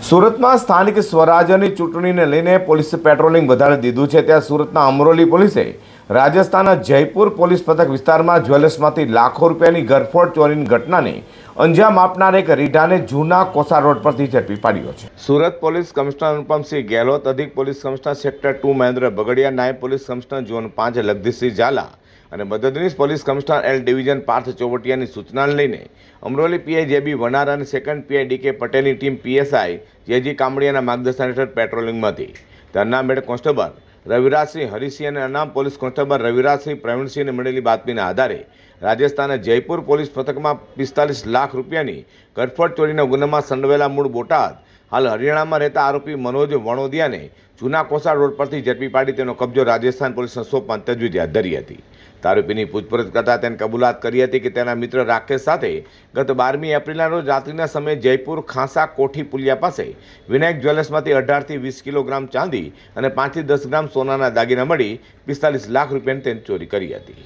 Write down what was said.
સુરતમાં સ્થાનિક સ્વરાજ્યની ચૂંટણીને લઈને પોલીસે પેટ્રોલિંગ વધારી દીધું છે। ત્યાં સુરતના અમરોલી પોલીસે રાજસ્થાનના જયપુર પોલીસ પથક વિસ્તારમાં જ્વેલર્સમાંથી લાખો રૂપિયાની ગરફોડ ચોરીની ઘટનાને અંજામ આપનાર એક રીઢાને જૂના કોસા રોડ પરથી ઝડપી પાડ્યો છે। સુરત પોલીસ કમિશનર અનુપમસિંહ ગેહલોત, અધિક police commissioner sector 2 Mahendra Bagadiya, નાયબ police commissioner zone 5 Jagdishsinh Zala અને મદદનીશ police commissioner L division Parth ચોવટિયાની સૂચનાને લઈને અમરોલી પીઆઈ જેબી વનાર અને સેકન્ડ પીઆઈ ડીકે પટેલની ટીમ પીએસઆઈ જેજી કામડિયાના માર્ગદર્શન હેઠળ પેટ્રોલિંગમાં હતી। ત્યારના હેડ કોન્સ્ટેબલ રવિરાજસિંહ હરિસિંહ અને અનામ પોલીસ કોન્સ્ટેબલ રવિરાજસિંહ પ્રવીણસિંહને મળેલી બાતમીના આધારે રાજસ્થાનના જયપુર પોલીસ પથકમાં 45 લાખ રૂપિયાની ગરફોડ ચોરીના ગુનામાં સંડોવાયેલા મૂળ બોટાદ, હાલ હરિયાણામાં રહેતા આરોપી મનોજ વણોદિયાને જૂના કોસા રોડ પરથી ઝડપી પાડી તેનો કબજો રાજસ્થાન પોલીસને સોંપવા તજવીજ હાથ ધરી હતી। આરોપીની પૂછપરછ કરતા તેને કબૂલાત કરી હતી કે તેના મિત્ર રાકેશ સાથે ગત 12મી એપ્રિલના રોજ રાત્રિના સમયે જયપુર ખાંસા કોઠી પુલિયા પાસે વિનાયક જ્વેલર્સમાંથી 18 થી 20 કિલોગ્રામ ચાંદી અને 5 થી 10 ગ્રામ સોનાના દાગીના મળી 45 લાખ રૂપિયાની તેની ચોરી કરી હતી।